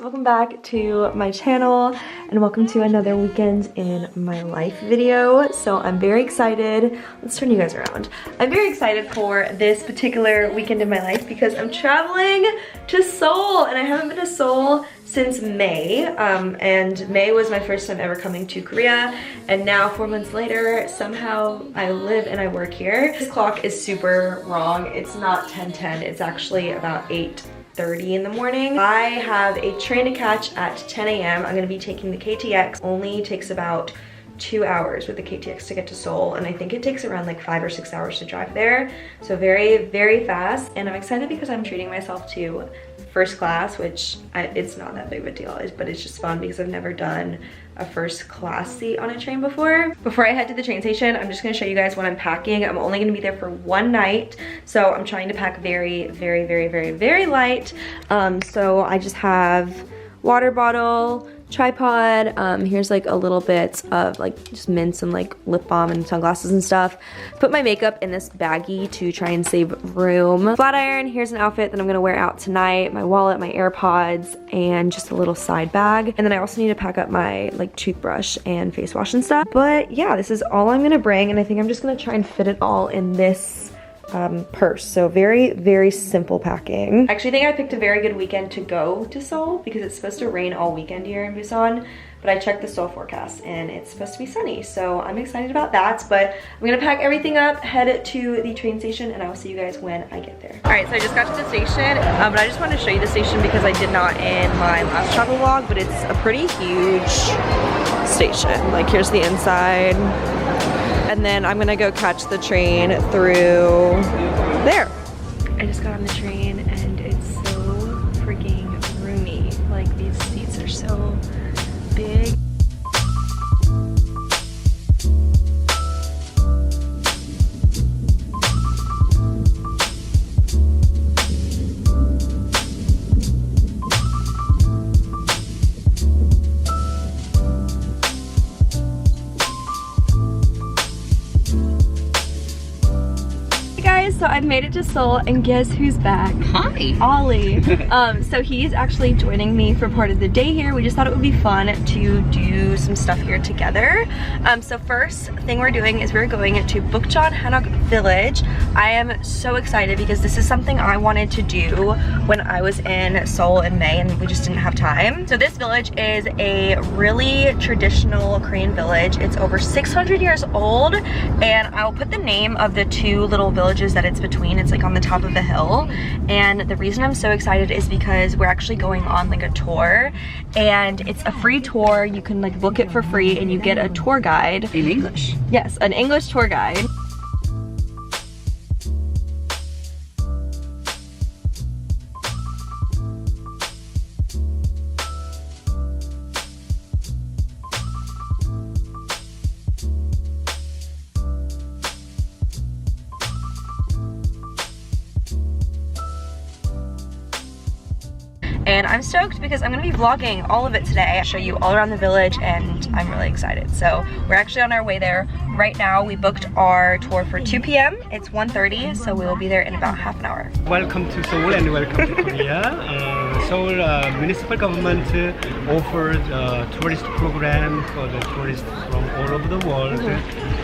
welcome back to my channel and welcome to another weekend in my life video. So I'm very excited. Let's turn you guys around. I'm very excited for this particular weekend in my life because I'm traveling to Seoul and I haven't been to Seoul since May, and May was my first time ever coming to Korea, and now 4 months later somehow I live and I work here. This clock is super wrong. It's not 10:10, it's actually about 8:30 in the morning. I have a train to catch at 10 a.m. I'm gonna be taking the KTX. Only takes about 2 hours with the KTX to get to Seoul, and I think it takes around like 5 or 6 hours to drive there. So very, very fast, and I'm excited because I'm treating myself to first class, which it's not that big of a deal, but it's just fun because I've never done a first class seat on a train before. Before I head to the train station, I'm just gonna show you guys what I'm packing. I'm only gonna be there for one night, so I'm trying to pack very, very, very, very, very light. So I just have water bottle, tripod, here's like a little bit of like just mints and like lip balm and sunglasses and stuff. Put my makeup in this baggie to try and save room. Flat iron, here's an outfit that I'm gonna wear out tonight, my wallet, my AirPods, and just a little side bag. And then I also need to pack up my like toothbrush and face wash and stuff. But yeah, this is all I'm gonna bring, and I think I'm just gonna try and fit it all in this purse. So very, very simple packing. I actually think I picked a very good weekend to go to Seoul because it's supposed to rain all weekend here in Busan, but I checked the Seoul forecast and it's supposed to be sunny, so I'm excited about that. But I'm gonna pack everything up, head to the train station, and I will see you guys when I get there. All right, so I just got to the station, but I just wanted to show you the station because I did not in my last travel vlog, but it's a pretty huge station. Like, here's the inside. And then I'm gonna go catch the train through there. I just got on the train and it's so freaking roomy. Like, these seats are so big. So I've made it to Seoul, and guess who's back? Hi! Ollie. So he's actually joining me for part of the day here. We just thought it would be fun to do some stuff here together. So first thing we're doing is we're going to Unhyeongung Village. I am so excited because this is something I wanted to do when I was in Seoul in May and we just didn't have time. So this village is a really traditional Korean village. It's over 600 years old, and I'll put the name of the two little villages that it's between. It's like on the top of a hill, and the reason I'm so excited is because we're actually going on like a tour, and it's a free tour. You can like book it for free and you get a tour guide. In English? Yes, an English tour guide. And I'm stoked because I'm gonna be vlogging all of it today. I'll show you all around the village and I'm really excited. So we're actually on our way there right now. We booked our tour for 2 p.m. It's 1:30, so we will be there in about half an hour. Welcome to Seoul and welcome to Korea. Seoul municipal government offers a tourist program for the tourists from all over the world,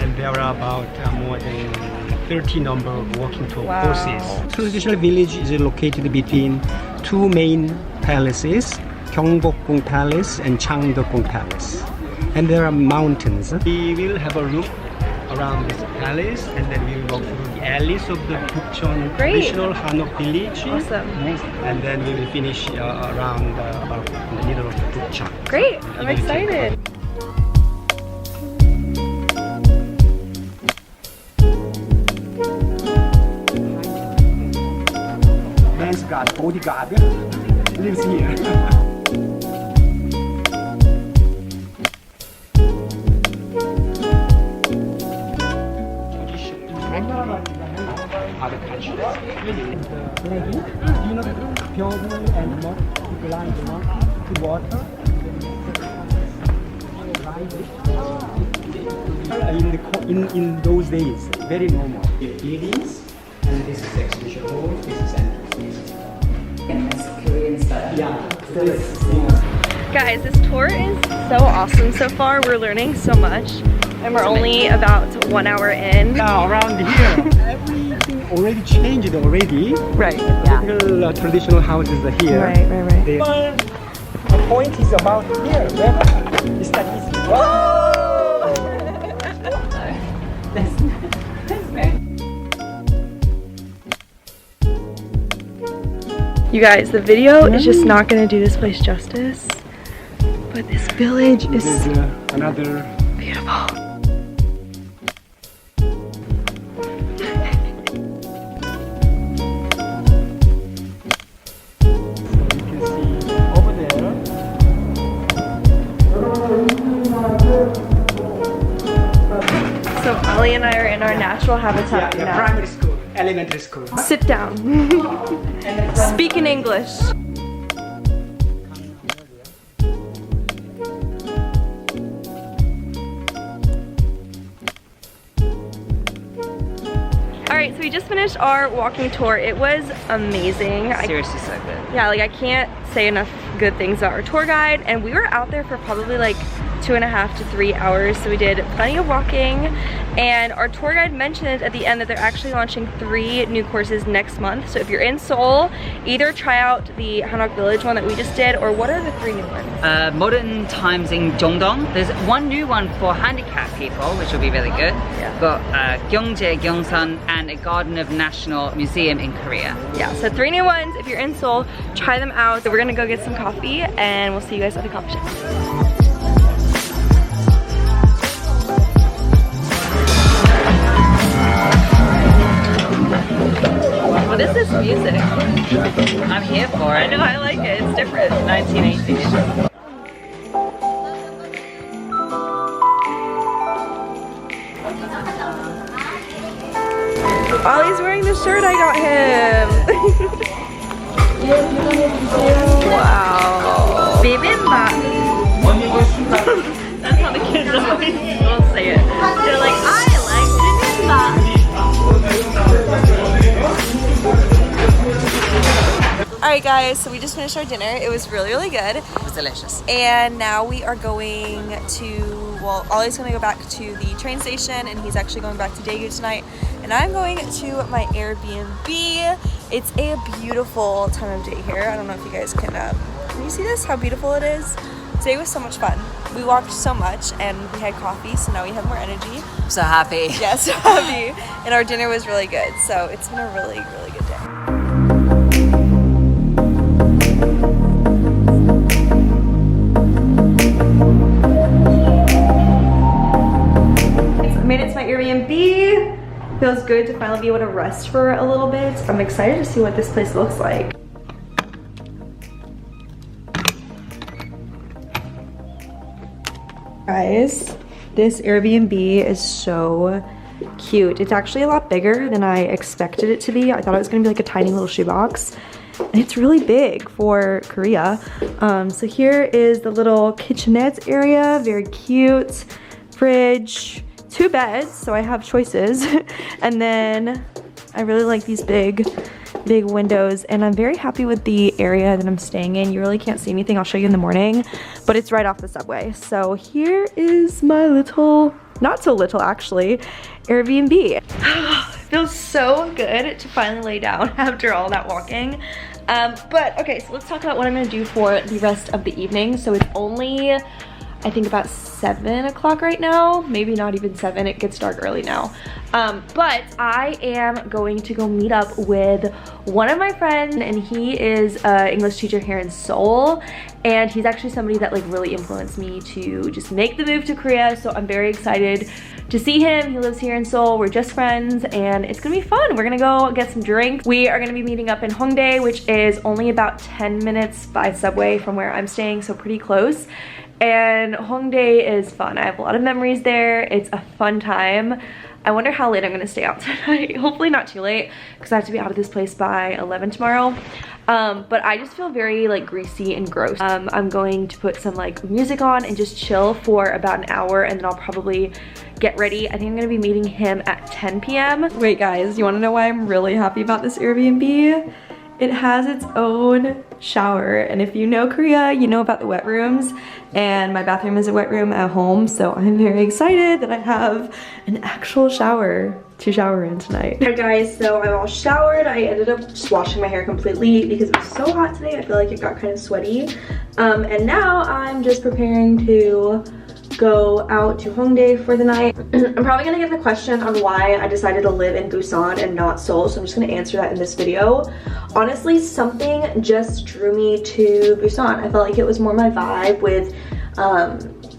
and there are about more than 30 number of walking tour courses. Traditional village is located between two main palaces, Gyeongbokgung Palace and Changdeokgung Palace. And there are mountains. We will have a loop around this palace, and then we will walk through the alleys of the Bukchon traditional Hanok village. Awesome. And then we will finish around about in the middle of the Bukchon. Great, I'm excited. Bodyguard lives here. Other countries. You know, pure and not blind to water. In those days, very normal. Buildings, and this is exhibition hall, this is entrance. And as Korean Yeah. Guys, this tour is so awesome so far. We're learning so much. And we're only about 1 hour in. Now around here, everything already changed already. Right, yeah. Typical traditional houses are here. Right. The point is about here. It's that easy. You guys, the video is just not gonna do this place justice. But this village is another beautiful. So Ali and I are in our natural habitat now. Primary school, elementary school. Sit down. Speak in English. Alright, so we just finished our walking tour. It was amazing. Seriously so good. Yeah, like I can't say enough good things about our tour guide, and we were out there for probably like 2.5 to 3 hours, so we did plenty of walking. And our tour guide mentioned at the end that they're actually launching 3 new courses next month. So if you're in Seoul, either try out the Hanok Village one that we just did, or what are the 3 new ones? Modern Times in Jongdong. There's one new one for handicapped people, which will be really good. Yeah. Got Gyeongjae, Gyeongsan, and a Garden of National Museum in Korea. Yeah, so 3 new ones. If you're in Seoul, try them out. So we're gonna go get some coffee, and we'll see you guys at the coffee shop. What is this music? I'm here for I it. know, I like it. It's different. 1980s. Ollie's wearing the shirt I got him. Wow. Bibimbap. That's how the kids always will say it. They're like, I like bibimbap. Alright guys, so we just finished our dinner. It was really good. It was delicious. And now we are going to, well, Ollie's gonna go back to the train station, and he's actually going back to Daegu tonight. And I'm going to my Airbnb. It's a beautiful time of day here. I don't know if you guys can you see this? How beautiful it is? Today was so much fun. We walked so much and we had coffee, so now we have more energy. I'm so happy. Yeah, so happy. And our dinner was really good, so it's been a really good day. I made it to my Airbnb. Feels good to finally be able to rest for a little bit. I'm excited to see what this place looks like. Guys, this Airbnb is so cute. It's actually a lot bigger than I expected it to be. I thought it was gonna be like a tiny little shoebox. And it's really big for Korea. So here is the little kitchenette area, very cute. Fridge, 2 beds, so I have choices. And then I really like these big windows, and I'm very happy with the area that I'm staying in. You really can't see anything. I'll show you in the morning, but it's right off the subway. So here is my little, not so little actually, Airbnb. It feels so good to finally lay down after all that walking. But okay, so let's talk about what I'm gonna do for the rest of the evening. So it's only, I think, about 7 o'clock right now. Maybe not even 7, it gets dark early now. But I am going to go meet up with one of my friends, and he is an English teacher here in Seoul. And he's actually somebody that like really influenced me to just make the move to Korea. So I'm very excited to see him. He lives here in Seoul. We're just friends, and it's gonna be fun. We're gonna go get some drinks. We are gonna be meeting up in Hongdae, which is only about 10 minutes by subway from where I'm staying, so pretty close. And Hongdae is fun. I have a lot of memories there. It's a fun time. I wonder how late I'm gonna stay out tonight. Hopefully not too late, because I have to be out of this place by 11 tomorrow. But I just feel very like greasy and gross. I'm going to put some like music on and just chill for about an hour, and then I'll probably get ready. I think I'm gonna be meeting him at 10 p.m. Wait guys, you wanna know why I'm really happy about this Airbnb? It has its own shower, and if you know Korea, you know about the wet rooms, and my bathroom is a wet room at home, so I'm very excited that I have an actual shower to shower in tonight. Alright guys, so I'm all showered. I ended up just washing my hair completely because it was so hot today. I feel like it got kind of sweaty. And now I'm just preparing to go out to Hongdae for the night. I'm probably gonna get the question on why I decided to live in Busan and not Seoul, so I'm just gonna answer that in this video. Honestly, something just drew me to Busan. I felt like it was more my vibe with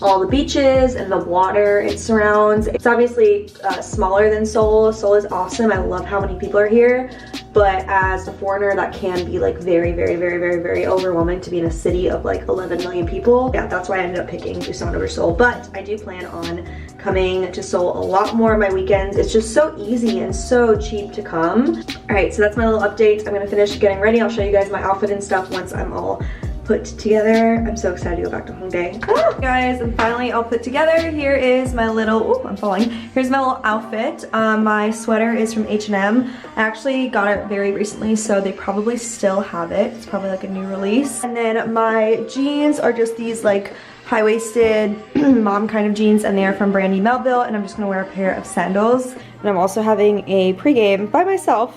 all the beaches and the water it surrounds. It's obviously smaller than Seoul. Seoul is awesome. I love how many people are here, but as a foreigner, that can be like very, very, very, very, very overwhelming to be in a city of like 11 million people. Yeah, that's why I ended up picking Busan over Seoul, but I do plan on coming to Seoul a lot more on my weekends. It's just so easy and so cheap to come. All right, so that's my little update. I'm gonna finish getting ready. I'll show you guys my outfit and stuff once I'm all put together. I'm so excited to go back to Hongdae. Guys, I'm finally all put together. Here is my little, oh, I'm falling. Here's my little outfit. My sweater is from H&M. I actually got it very recently, so they probably still have it. It's probably like a new release. And then my jeans are just these like high-waisted mom kind of jeans, and they are from Brandy Melville, and I'm just gonna wear a pair of sandals. And I'm also having a pregame by myself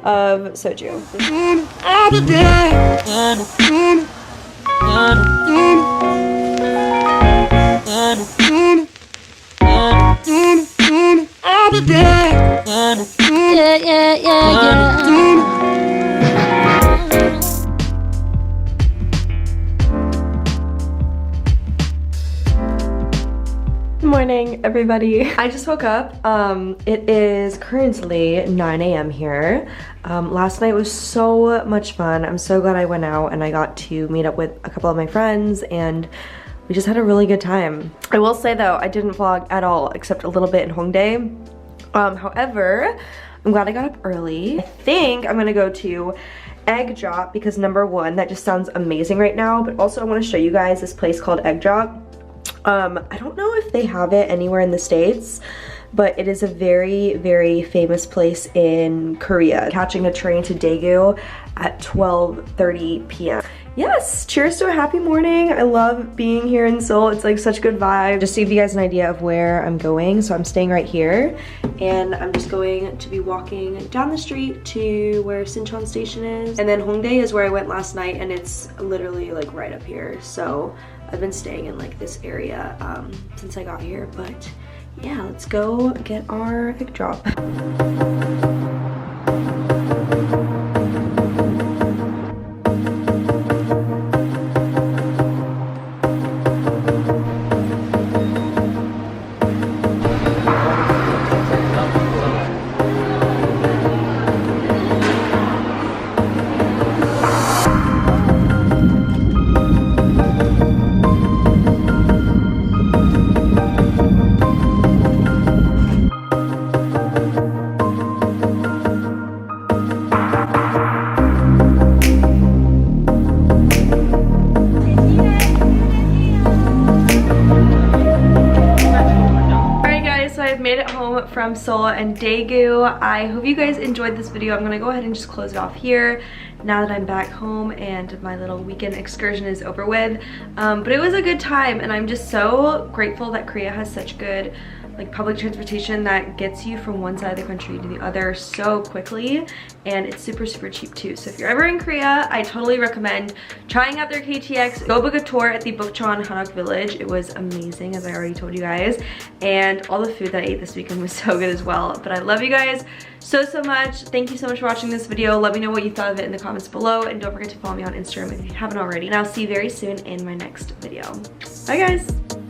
of soju. Good morning, everybody. I just woke up. It is currently 9 a.m. here. Last night was so much fun. I'm so glad I went out and I got to meet up with a couple of my friends, and we just had a really good time. I will say though, I didn't vlog at all except a little bit in Hongdae. However, I'm glad I got up early. I think I'm gonna go to Egg Drop because number one, that just sounds amazing right now, but also I want to show you guys this place called Egg Drop. I don't know if they have it anywhere in the States, but it is a very, very famous place in Korea. Catching a train to Daegu at 12:30 p.m. Yes, cheers to a happy morning. I love being here in Seoul. It's like such a good vibe. Just to give you guys an idea of where I'm going. So I'm staying right here, and I'm just going to be walking down the street to where Sinchon station is. And then Hongdae is where I went last night, and it's literally like right up here. So I've been staying in like this area since I got here, but yeah, let's go get our egg drop. Made it home from Seoul and Daegu. I hope you guys enjoyed this video. I'm gonna go ahead and just close it off here now that I'm back home and my little weekend excursion is over with. But it was a good time, and I'm just so grateful that Korea has such good like public transportation that gets you from one side of the country to the other so quickly, and it's super, super cheap too. So if you're ever in Korea, I totally recommend trying out their KTX. Go book a tour at the Bukchon Hanok Village. It was amazing, as I already told you guys, and all the food that I ate this weekend was so good as well. But I love you guys so much. Thank you so much for watching this video. Let me know what you thought of it in the comments below, and don't forget to follow me on Instagram if you haven't already, and I'll see you very soon in my next video. Bye guys.